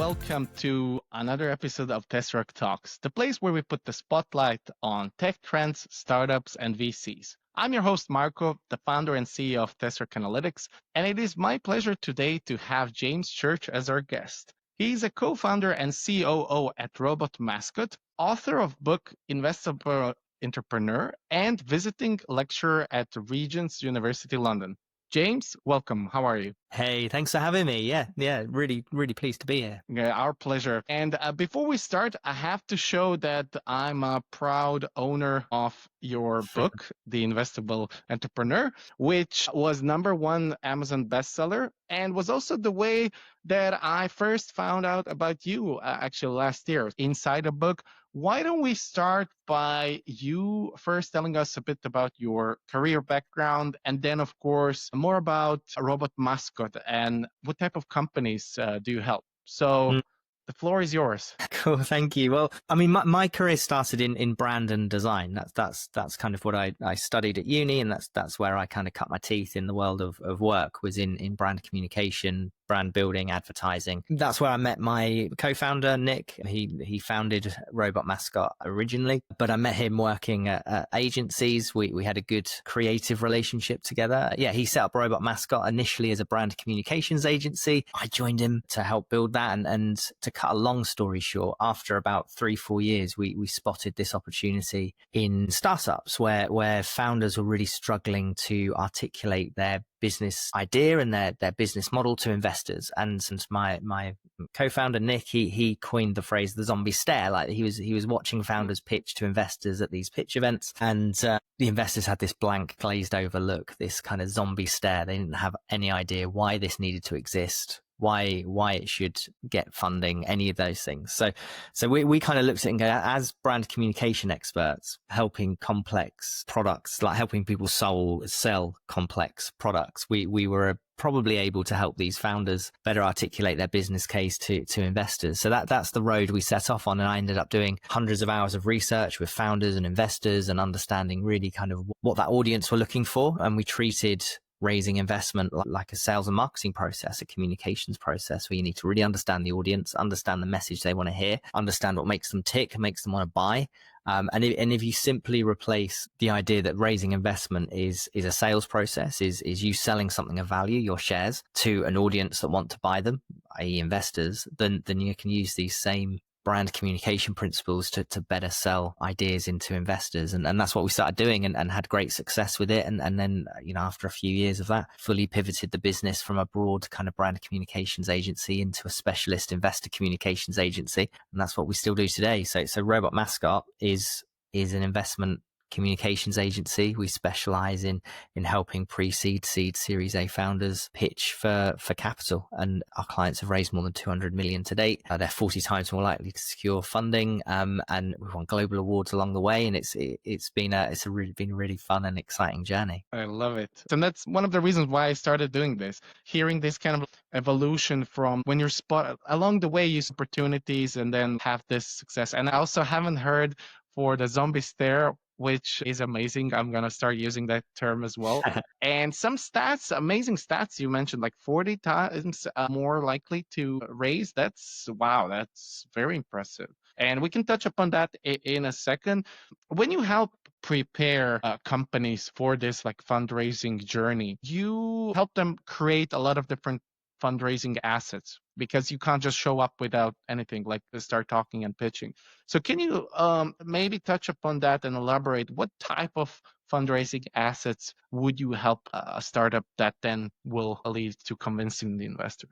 welcome to another episode of Tesseract Talks, the place where we put the spotlight on tech trends, startups, and VCs. I'm your host, Marko, the founder and CEO of Tesseract Analytics, and it is my pleasure today to have James Church as our guest. He's a co-founder and COO at Robot Mascot, author of book Investible Entrepreneur, and visiting lecturer at Regent's University London. James, welcome. How are you? Hey, thanks for having me. Yeah, really pleased to be here. Yeah, our pleasure. And before we start, I have to show that I'm a proud owner of your book, The Investible Entrepreneur, which was #1 Amazon bestseller and was also the way that I first found out about you actually last year inside the book. Why don't we start by you first telling us a bit about your career background and then, of course, more about Robot Mascot and what type of companies do you help? So the floor is yours. Cool, thank you. Well, I mean, my career started in brand and design. That's kind of what I studied at uni, and that's where I kind of cut my teeth in the world of work, was in brand communication, brand building, advertising. That's where I met my co-founder, Nick. He founded Robot Mascot originally, but I met him working at agencies. We had a good creative relationship together. Yeah, he set up Robot Mascot initially as a brand communications agency. I joined him to help build that. And to cut a long story short, after about 3-4 years, we spotted this opportunity in startups where founders were really struggling to articulate their business idea and their business model to investors. And since my co-founder Nick, he coined the phrase the zombie stare. Like he was watching founders pitch to investors at these pitch events, and the investors had this blank, glazed over look, this kind of zombie stare. They didn't have any idea why this needed to exist, why it should get funding, any of those things. So we kind of looked at it and go, as brand communication experts, helping complex products, like helping people sell complex products, we were probably able to help these founders better articulate their business case to investors. So that's the road we set off on. And I ended up doing hundreds of hours of research with founders and investors and understanding really kind of what that audience were looking for. And we treated raising investment like a sales and marketing process, a communications process, where you need to really understand the audience, understand the message they want to hear, understand what makes them tick, makes them want to buy. And if you simply replace the idea that raising investment is a sales process, is you selling something of value, your shares, to an audience that want to buy them, i.e. investors, then you can use these same brand communication principles to better sell ideas into investors. And that's what we started doing and had great success with it. And then, after a few years of that, fully pivoted the business from a broad kind of brand communications agency into a specialist investor communications agency. And that's what we still do today. So Robot Mascot is an investment communications agency. We specialize in helping pre-seed, seed, Series A founders pitch for capital, and our clients have raised more than 200 million to date. They're 40 times more likely to secure funding, and we've won global awards along the way. And it's been a really fun and exciting journey. I love it, and that's one of the reasons why I started doing this. Hearing this kind of evolution from when you're along the way, you see opportunities and then have this success. And I also haven't heard for the zombie stare, which is amazing. I'm going to start using that term as well. And some stats, amazing stats you mentioned, like 40 times more likely to raise. That's very impressive. And we can touch upon that in a second. When you help prepare companies for this like fundraising journey, you help them create a lot of different fundraising assets, because you can't just show up without anything, like start talking and pitching. So can you maybe touch upon that and elaborate what type of fundraising assets would you help a startup that then will lead to convincing the investor?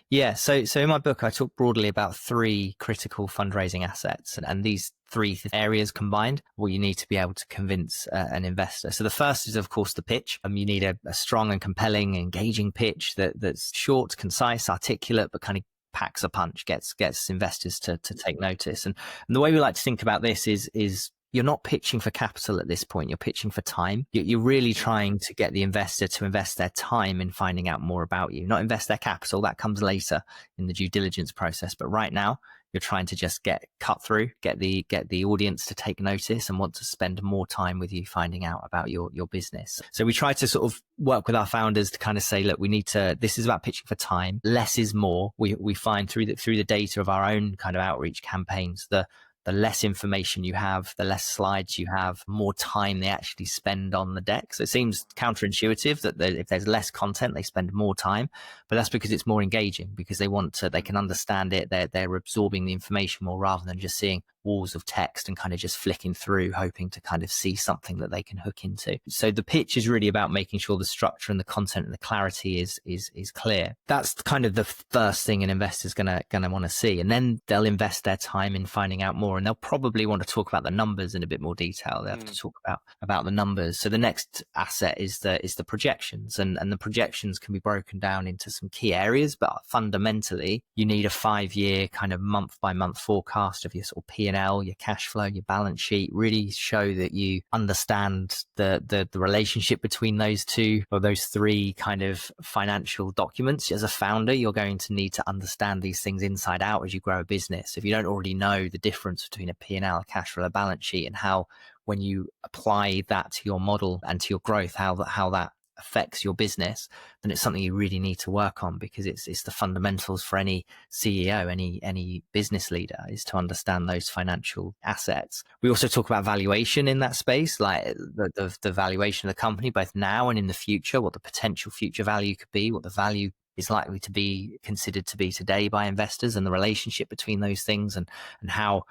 Yeah, so in my book, I talk broadly about 3 critical fundraising assets, and these 3 areas combined, what you need to be able to convince an investor. So the first is, of course, the pitch. You need a strong and compelling, engaging pitch that's short, concise, articulate, but kind of packs a punch, gets investors to take notice. And the way we like to think about this is you're not pitching for capital at this point. You're pitching for time. You're really trying to get the investor to invest their time in finding out more about you, not invest their capital. That comes later in the due diligence process. But right now, you're trying to just get the audience to take notice and want to spend more time with you finding out about your business. So we try to sort of work with our founders to kind of say, look, this is about pitching for time. Less is more. We find through the data of our own kind of outreach campaigns, the less information you have, the less slides you have, more time they actually spend on the deck. So it seems counterintuitive that if there's less content, they spend more time, but that's because it's more engaging, because they can understand it. They're absorbing the information more rather than just seeing walls of text and kind of just flicking through, hoping to kind of see something that they can hook into. So the pitch is really about making sure the structure and the content and the clarity is clear. That's kind of the first thing an investor's gonna want to see. And then they'll invest their time in finding out more, and they'll probably want to talk about the numbers in a bit more detail. They have to talk about the numbers. So the next asset is the projections, and the projections can be broken down into some key areas, but fundamentally you need a 5-year kind of month by month forecast of your sort of P&L, your cash flow, your balance sheet, really show that you understand the relationship between those two or those three kind of financial documents. As a founder, you're going to need to understand these things inside out as you grow a business. If you don't already know the difference between a P&L, a cash flow, a balance sheet, and how, when you apply that to your model and to your growth, how that affects your business, then it's something you really need to work on, because it's the fundamentals for any CEO, any business leader, is to understand those financial assets. We also talk about valuation in that space, like the valuation of the company, both now and in the future, what the potential future value could be, what the value is likely to be considered to be today by investors, and the relationship between those things, and how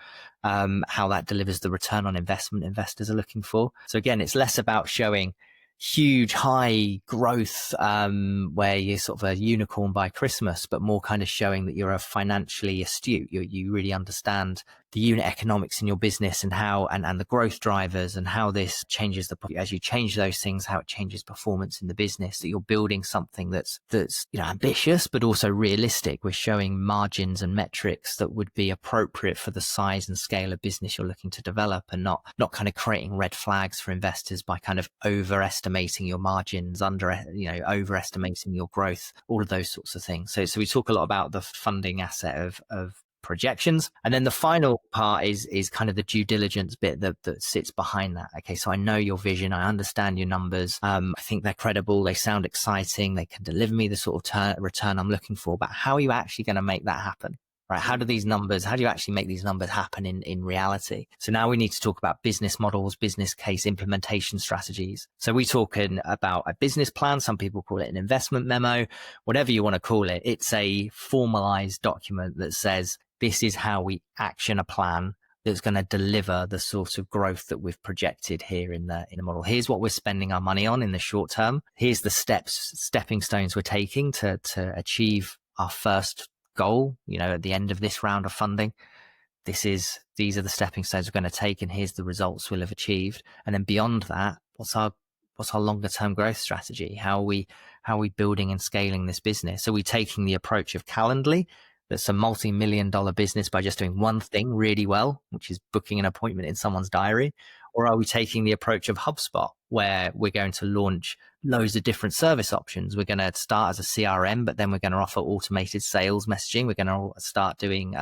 that delivers the return on investment investors are looking for. So again, it's less about showing huge high growth where you're sort of a unicorn by Christmas, but more kind of showing that you're a financially astute. You really understand the unit economics in your business, and how and the growth drivers, and how this changes as you change those things, how it changes performance in the business. That you're building something that's ambitious but also realistic. We're showing margins and metrics that would be appropriate for the size and scale of business you're looking to develop, and not kind of creating red flags for investors by kind of overestimating your margins, overestimating your growth, all of those sorts of things. So we talk a lot about the funding asset of projections. And then the final part is kind of the due diligence bit that sits behind that. Okay, so I know your vision, I understand your numbers, I think they're credible, they sound exciting, they can deliver me the sort of return I'm looking for, but how are you actually going to make that happen? Right? How do you actually make these numbers happen in reality? So now we need to talk about business models, business case implementation strategies. So we talking about a business plan. Some people call it an investment memo, whatever you want to call it. It's a formalized document that says, this is how we action a plan that's going to deliver the sort of growth that we've projected here in the model. Here's what we're spending our money on in the short term. Here's the stepping stones we're taking to achieve our first goal, at the end of this round of funding. These are the stepping stones we're going to take, and here's the results we'll have achieved. And then beyond that, what's our longer term growth strategy? How are we building and scaling this business? Are we taking the approach of Calendly, that's a multi-million-dollar business, by just doing one thing really well, which is booking an appointment in someone's diary? Or are we taking the approach of HubSpot, where we're going to launch loads of different service options? We're going to start as a CRM, but then we're going to offer automated sales messaging. We're going to start doing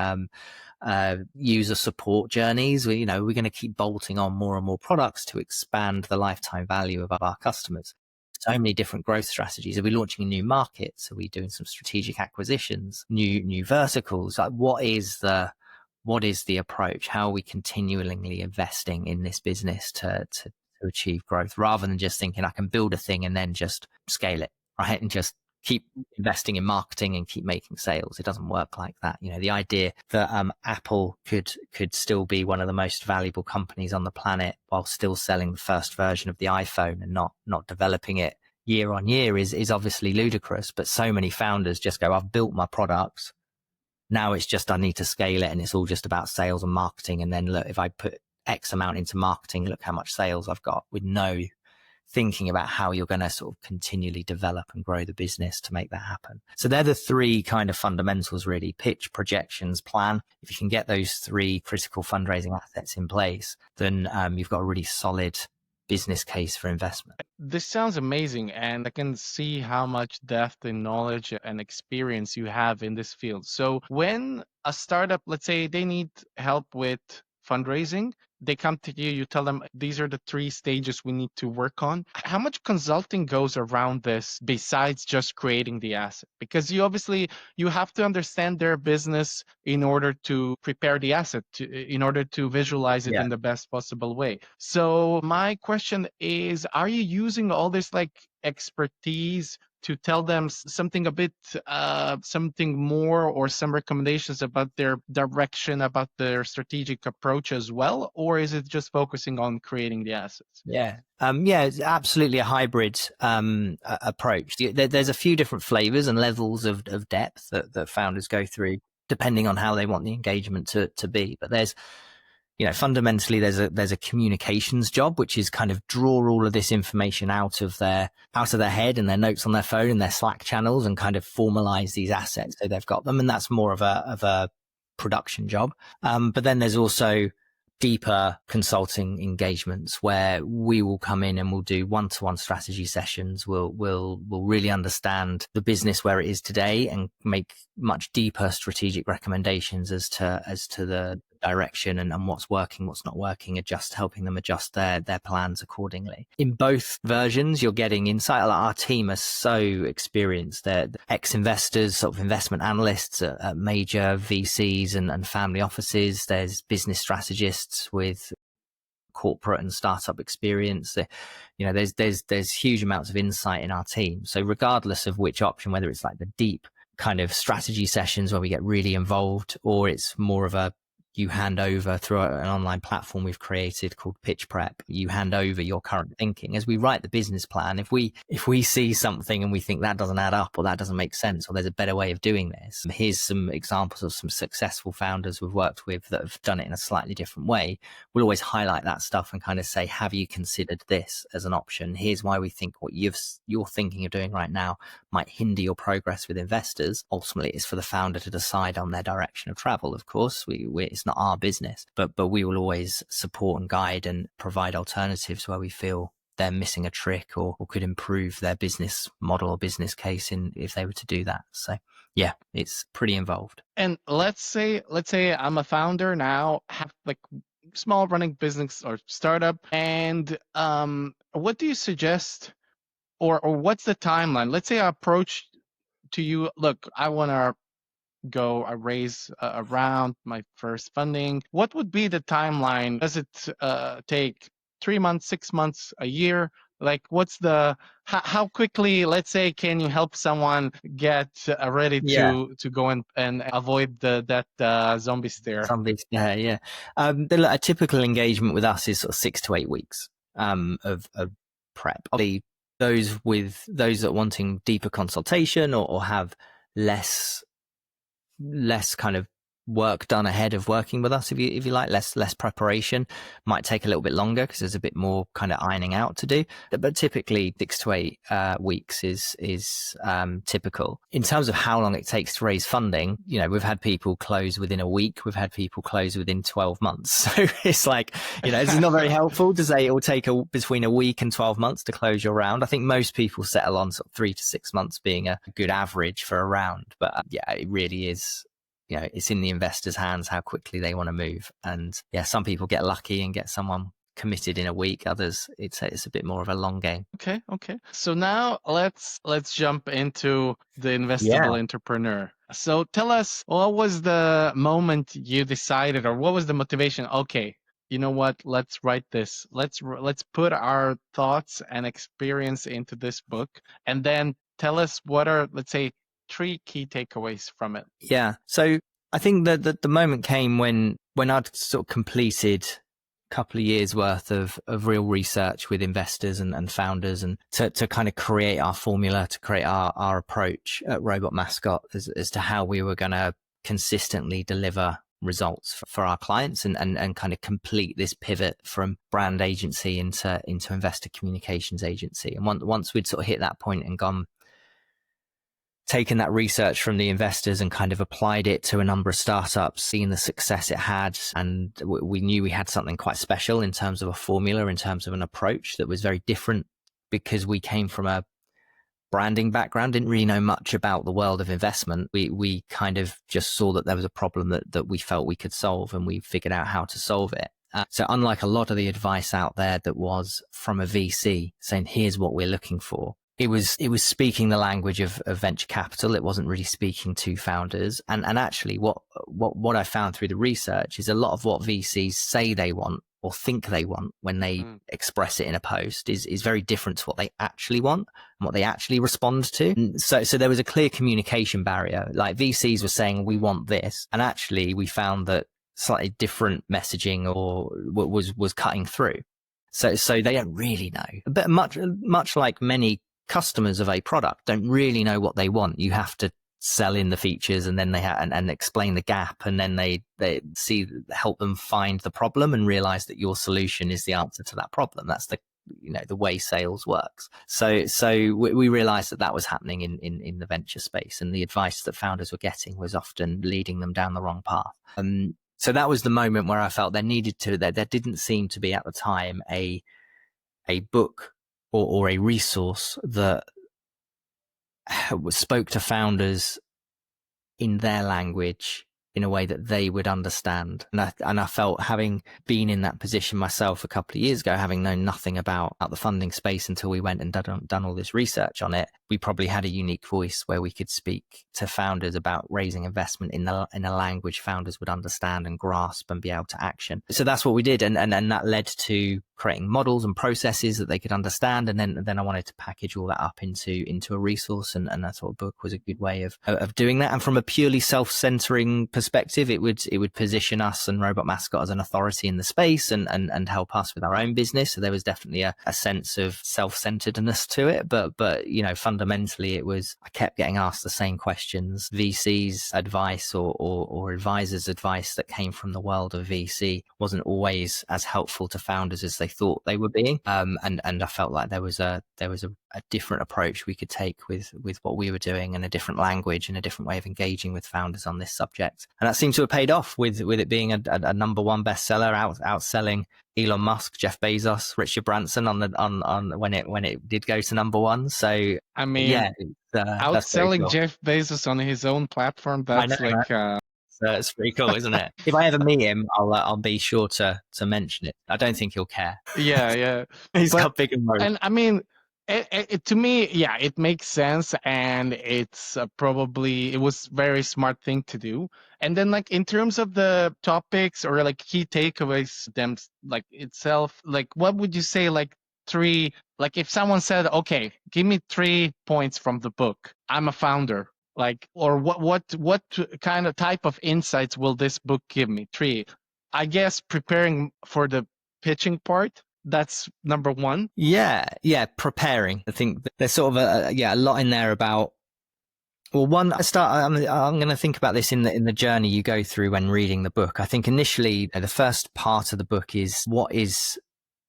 user support journeys. We're going to keep bolting on more and more products to expand the lifetime value of our customers. So many different growth strategies. Are we launching new markets? Are we doing some strategic acquisitions, new verticals? Like, what is the approach? How are we continually investing in this business to achieve growth, rather than just thinking I can build a thing and then just scale it, right? And just keep investing in marketing and keep making sales. It doesn't work like that. The idea that Apple could still be one of the most valuable companies on the planet while still selling the first version of the iPhone and not developing it year on year is obviously ludicrous. But so many founders just go, I've built my products. Now it's just, I need to scale it, and it's all just about sales and marketing. And then look, if I put X amount into marketing, look how much sales I've got, with no thinking about how you're going to sort of continually develop and grow the business to make that happen. So they're the three kind of fundamentals, really: pitch, projections, plan. If you can get those three critical fundraising assets in place, then you've got a really solid business case for investment. This sounds amazing, and I can see how much depth and knowledge and experience you have in this field. So, when a startup, let's say they need help with fundraising, they come to you, you tell them these are the 3 stages we need to work on. How much consulting goes around this besides just creating the asset? Because you have to understand their business in order to prepare the asset, in order to visualize it Yeah. in the best possible way. So my question is, are you using all this like expertise to tell them something a bit, something more, or some recommendations about their direction, about their strategic approach as well? Or is it just focusing on creating the assets? Yeah. It's absolutely a hybrid approach. There's a few different flavors and levels of depth that founders go through depending on how they want the engagement to be. But there's, fundamentally there's a communications job, which is kind of draw all of this information out of their head and their notes on their phone and their Slack channels and kind of formalize these assets so they've got them. And that's more of a production job. But then there's also deeper consulting engagements where we will come in and we'll do one-to-one strategy sessions. We'll really understand the business where it is today and make much deeper strategic recommendations as to the direction and what's working, what's not working, helping them adjust their plans accordingly. In both versions, you're getting insight. Our team are so experienced. They're ex-investors, sort of investment analysts at major VCs and family offices. There's business strategists with corporate and startup experience. There's huge amounts of insight in our team. So regardless of which option, whether it's like the deep kind of strategy sessions where we get really involved, or it's more of a you hand over through an online platform we've created called Pitch Prep. You hand over your current thinking as we write the business plan. If we see something and we think that doesn't add up or that doesn't make sense or there's a better way of doing this, here's some examples of some successful founders we've worked with that have done it in a slightly different way. We'll always highlight that stuff and kind of say, have you considered this as an option? Here's why we think what you're thinking of doing right now might hinder your progress with investors. Ultimately, it's for the founder to decide on their direction of travel. Of course, it's not our business, but we will always support and guide and provide alternatives where we feel they're missing a trick or could improve their business model or business case if they were to do that. So yeah, it's pretty involved. And let's say I'm a founder now, have like small running business or startup, and what do you suggest, or what's the timeline? Let's say I approach to you, look, I want to raise around my first funding. What would be the timeline? Does it take 3 months, 6 months, a year? Like, what's how quickly, let's say, can you help someone get ready to go and avoid that zombie stare? Yeah. A typical engagement with us is sort of 6 to 8 weeks of prep. Those that are wanting deeper consultation or have less kind of work done ahead of working with us, if you like, less preparation, might take a little bit longer because there's a bit more kind of ironing out to do, but typically 6 to 8 weeks is typical. In terms of how long it takes to raise funding, we've had people close within a week, we've had people close within 12 months. So it's like, it's not very helpful to say it will take between a week and 12 months to close your round. I think most people settle on sort of 3 to 6 months being a good average for a round, but it really is, it's in the investor's hands how quickly they want to move. And some people get lucky and get someone committed in a week. Others, it's a bit more of a long game. Okay. So now let's jump into the Investible Entrepreneur. So tell us, what was the moment you decided, or what was the motivation? Okay, you know what? Let's write this. Let's put our thoughts and experience into this book, and then tell us what are, let's say, 3 key takeaways from it. Yeah. So I think that the moment came when I'd sort of completed a couple of years worth of real research with investors and founders, and to kind of create our formula, to create our approach at Robot Mascot as to how we were going to consistently deliver results for our clients and kind of complete this pivot from brand agency into investor communications agency. And once we'd sort of hit that point and gone, taken that research from the investors and kind of applied it to a number of startups, seeing the success it had. And we knew we had something quite special in terms of a formula, in terms of an approach that was very different, because we came from a branding background, didn't really know much about the world of investment. We kind of just saw that there was a problem that we felt we could solve, and we figured out how to solve it. So unlike a lot of the advice out there that was from a VC saying, here's what we're looking for, it was speaking the language of venture capital. It wasn't really speaking to founders. And actually what I found through the research is a lot of what VCs say they want or think they want when they express it in a post is very different to what they actually want and what they actually respond to. And so there was a clear communication barrier. Like VCs were saying, we want this. And actually we found that slightly different messaging or was cutting through. So they don't really know. But much like many customers of a product don't really know what they want. You have to sell in the features, and then they and explain the gap, and then they help them find the problem and realize that your solution is the answer to that problem. That's the way sales works. So we realized that was happening in the venture space, and the advice that founders were getting was often leading them down the wrong path. So that was the moment where I felt there didn't seem to be at the time a book or a resource that spoke to founders in their language in a way that they would understand. And I felt, having been in that position myself a couple of years ago, having known nothing about the funding space until we went and done all this research on it, we probably had a unique voice where we could speak to founders about raising investment in a language founders would understand and grasp and be able to action. So that's what we did. And that led to creating models and processes that they could understand. And then I wanted to package all that up into a resource. And I thought a book was a good way of doing that. And from a purely self-centering perspective, it would position us and Robot Mascot as an authority in the space and help us with our own business. So there was definitely a sense of self-centeredness to it. But fundamentally it was, I kept getting asked the same questions. VC's advice or advisors' advice that came from the world of VC wasn't always as helpful to founders as they thought they were being. And I felt like there was a different approach we could take with what we were doing, and a different language and a different way of engaging with founders on this subject. And that seemed to have paid off with it being a number one bestseller, outselling Elon Musk, Jeff Bezos, Richard Branson on when it did go to number one. So I mean, yeah, outselling cool. Jeff Bezos on his own platform, that's so it's pretty cool, isn't it? If I ever meet him, I'll be sure to mention it. I don't think he'll care. Yeah. He's got big and road. And I mean, it to me, yeah, it makes sense, and it's probably it was very smart thing to do. And then, like, in terms of the topics or like key takeaways, them like itself, like, what would you say, like, three, like, if someone said, okay, give me 3 points from the book, I'm a founder, like, or what kind of type of insights will this book give me? 3, I guess, preparing for the pitching part. That's number one. Yeah, preparing. I think there's sort of a lot in there about. Well, one, I'm going to think about this in the journey you go through when reading the book. I think initially the first part of the book is, what is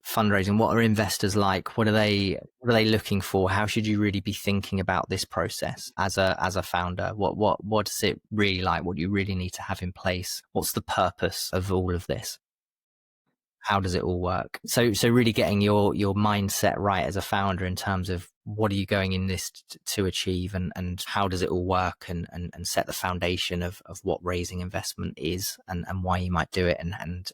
fundraising? What are investors like? What are they looking for? How should you really be thinking about this process as a founder? What is it really like? What do you really need to have in place? What's the purpose of all of this? How does it all work? So really getting your mindset right as a founder in terms of what are you going in this to achieve, and how does it all work, and set the foundation of what raising investment is, and why you might do it, and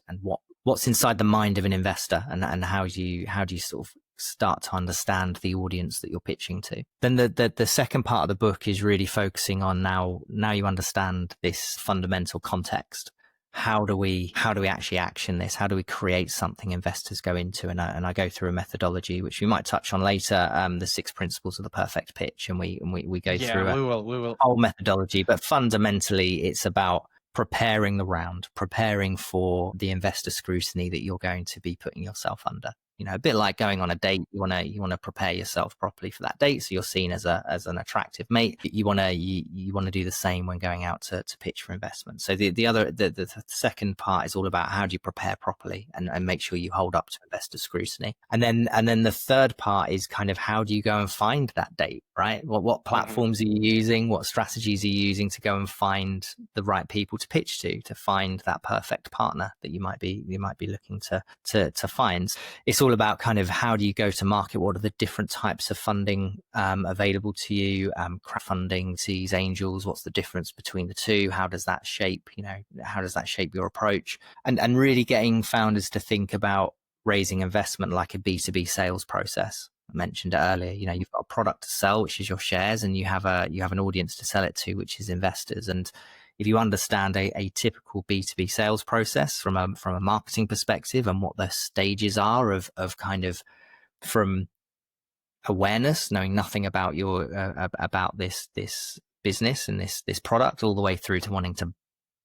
what's inside the mind of an investor, and how do you sort of start to understand the audience that you're pitching to. Then the second part of the book is really focusing on now you understand this fundamental context. How do we actually action this? How do we create something investors go into? And I go through a methodology which we might touch on later, the 6 principles of the perfect pitch, and we go through we will whole methodology. But fundamentally, it's about preparing the round, preparing for the investor scrutiny that you're going to be putting yourself under. a bit like going on a date. You want to prepare yourself properly for that date, so you're seen as an attractive mate. You want to do the same when going out to pitch for investment. So the second part is all about how do you prepare properly and make sure you hold up to investor scrutiny. And then the third part is kind of how do you go and find that date, right? What platforms are you using? What strategies are you using to go and find the right people to pitch to find that perfect partner that you might be looking to find? It's all about kind of how do you go to market? What are the different types of funding available to you? Crowdfunding, seeds, angels. What's the difference between the two? How does that shape your approach? And really getting founders to think about raising investment like a B2B sales process. I mentioned it earlier. You've got a product to sell, which is your shares, and you have an audience to sell it to, which is investors. And if you understand a typical B2B sales process from a marketing perspective and what the stages are of kind of from awareness, knowing nothing about about this business and this product, all the way through to wanting to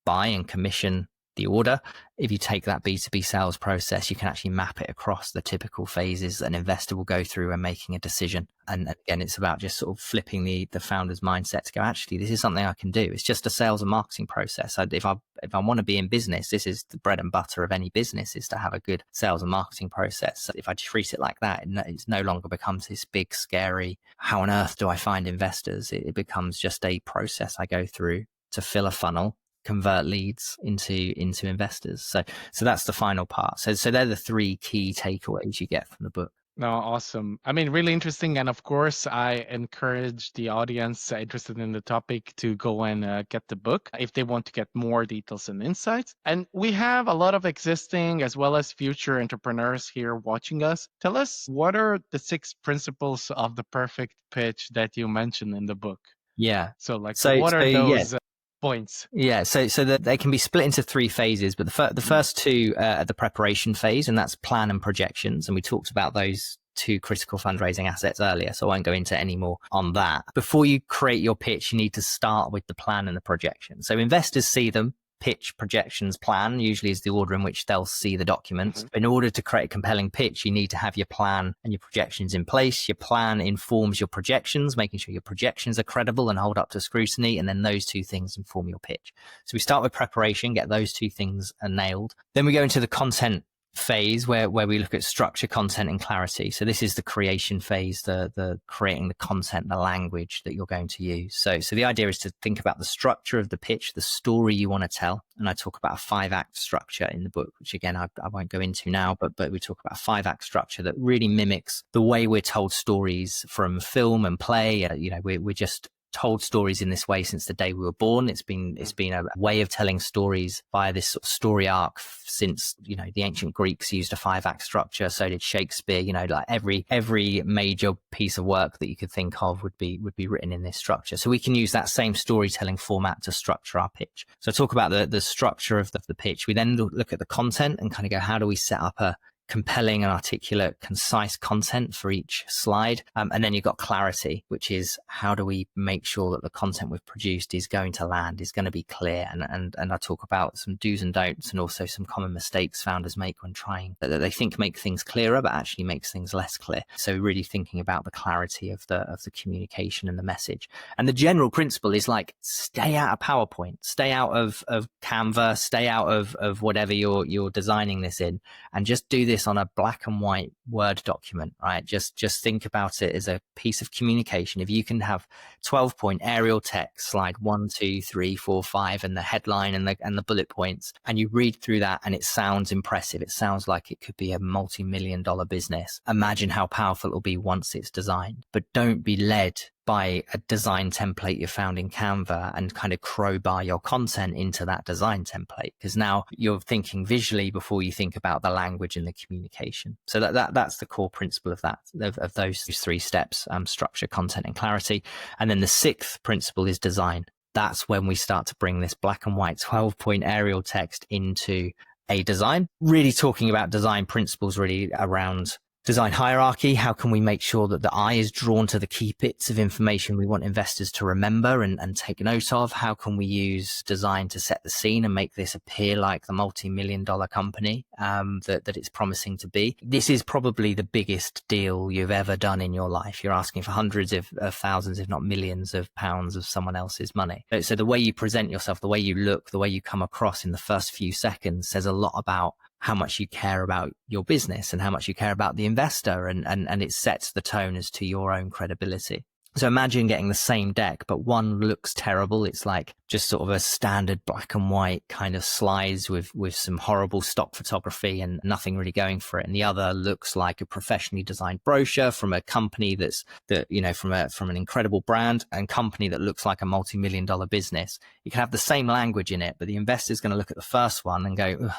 buy and commission the order. If you take that B2B sales process, you can actually map it across the typical phases an investor will go through when making a decision. And again, it's about just sort of flipping the founder's mindset to go, actually, this is something I can do. It's just a sales and marketing process. If I want to be in business, this is the bread and butter of any business, is to have a good sales and marketing process. So if I treat it like that, it no longer becomes this big, scary, how on earth do I find investors? It becomes just a process I go through to fill a funnel, convert leads into investors. So that's the final part. So they're the three key takeaways you get from the book. No, awesome. I mean, really interesting. And of course, I encourage the audience interested in the topic to go and get the book if they want to get more details and insights. And we have a lot of existing as well as future entrepreneurs here watching us. Tell us, what are the 6 principles of the perfect pitch that you mentioned in the book? Yeah. So what are those points? Yeah, so that they can be split into 3 phases, but the first 2 are the preparation phase, and that's plan and projections. And we talked about those 2 critical fundraising assets earlier, so I won't go into any more on that. Before you create your pitch, you need to start with the plan and the projection. So investors see them. Pitch, projections, plan usually is the order in which they'll see the documents. In order to create a compelling pitch, you need to have your plan and your projections in place. Your plan informs your projections, making sure your projections are credible and hold up to scrutiny. And then those 2 things inform your pitch. So we start with preparation, get those 2 things nailed. Then we go into the content phase where we look at structure, content, and clarity. So this is the creation phase, the creating the content, the language that you're going to use. So the idea is to think about the structure of the pitch, the story you want to tell. And I talk about a 5-act structure in the book, which again, I won't go into now, but we talk about a 5-act structure that really mimics the way we're told stories from film and play. We're just told stories in this way since the day we were born. It's been a way of telling stories via this sort of story arc since, the ancient Greeks used a 5-act structure. So did Shakespeare. Like every major piece of work that you could think of would be written in this structure. So we can use that same storytelling format to structure our pitch. So talk about the structure of the pitch. We then look at the content and kind of go, how do we set up a compelling and articulate, concise content for each slide. And then you've got clarity, which is how do we make sure that the content we've produced is going to land, is going to be clear. And I talk about some do's and don'ts and also some common mistakes founders make when trying that they think make things clearer, but actually makes things less clear. So really thinking about the clarity of the communication and the message. And the general principle is like, stay out of PowerPoint, stay out of Canva, stay out of whatever you're designing this in, and just do this on a black and white Word document, right? Just think about it as a piece of communication. If you can have 12-point aerial text, slide 1, 2, 3, 4, 5, and the headline and the bullet points, and you read through that and it sounds impressive. It sounds like it could be a multi-million-dollar business. Imagine how powerful it'll be once it's designed. But don't be led by a design template you found in Canva and kind of crowbar your content into that design template, because now you're thinking visually before you think about the language and the communication. So that's the core principle of those 3 steps: structure, content, and clarity. And then the 6th principle is design. That's when we start to bring this black and white 12-point aerial text into a design, really talking about design principles really around design hierarchy. How can we make sure that the eye is drawn to the key bits of information we want investors to remember and take note of? How can we use design to set the scene and make this appear like the multi-million-dollar company that it's promising to be? This is probably the biggest deal you've ever done in your life. You're asking for hundreds of thousands, if not millions of pounds of someone else's money. So the way you present yourself, the way you look, the way you come across in the first few seconds says a lot about how much you care about your business and how much you care about the investor, and it sets the tone as to your own credibility. So imagine getting the same deck, but one looks terrible. It's like just sort of a standard black and white kind of slides with some horrible stock photography and nothing really going for it. And the other looks like a professionally designed brochure from a company from an incredible brand and company that looks like a multi-million-dollar business. You can have the same language in it, but the investor's going to look at the first one and go,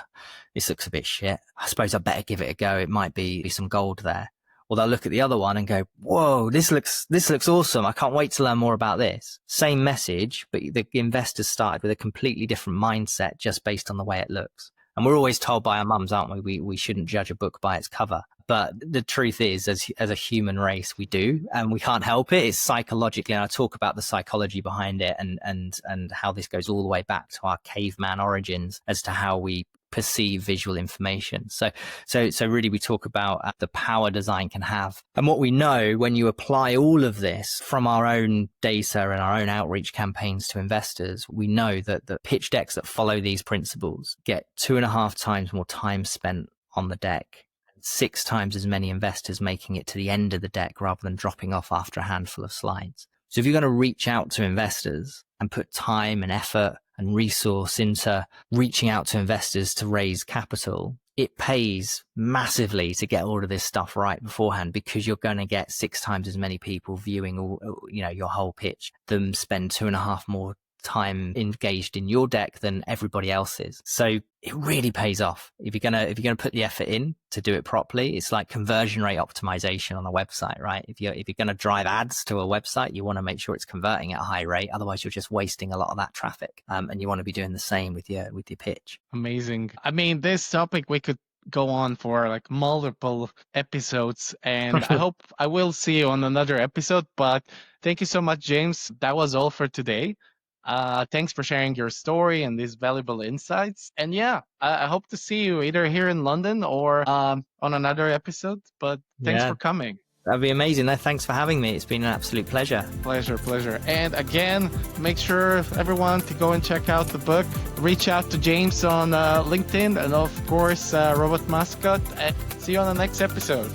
this looks a bit shit. I suppose I better give it a go. It might be some gold there. Or they'll look at the other one and go, whoa, this looks awesome. I can't wait to learn more about this. Same message, but the investors started with a completely different mindset just based on the way it looks. And we're always told by our mums, aren't we? We shouldn't judge a book by its cover. But the truth is, as a human race, we do, and we can't help it. It's psychologically, and I talk about the psychology behind it and how this goes all the way back to our caveman origins as to how we perceive visual information. So really we talk about the power design can have. And what we know when you apply all of this from our own data and our own outreach campaigns to investors, we know that the pitch decks that follow these principles get 2.5 times more time spent on the deck, 6 times as many investors making it to the end of the deck rather than dropping off after a handful of slides. So if you're going to reach out to investors and put time and effort and resource into reaching out to investors to raise capital, it pays massively to get all of this stuff right beforehand, because you're going to get 6 times as many people viewing your whole pitch than spend 2.5 more time engaged in your deck than everybody else's. So it really pays off if you're gonna put the effort in to do it properly. It's like conversion rate optimization on a website, right? If you're gonna drive ads to a website, you want to make sure it's converting at a high rate. Otherwise, you're just wasting a lot of that traffic. And you want to be doing the same with your pitch. Amazing. I mean, this topic we could go on for like multiple episodes, and I will see you on another episode. But thank you so much, James. That was all for today. Thanks for sharing your story and these valuable insights. And yeah, I hope to see you either here in London or on another episode. But thanks for coming. That'd be amazing. No, thanks for having me. It's been an absolute pleasure. Pleasure. And again, make sure everyone to go and check out the book. Reach out to James on LinkedIn and of course, Robot Mascot. And see you on the next episode.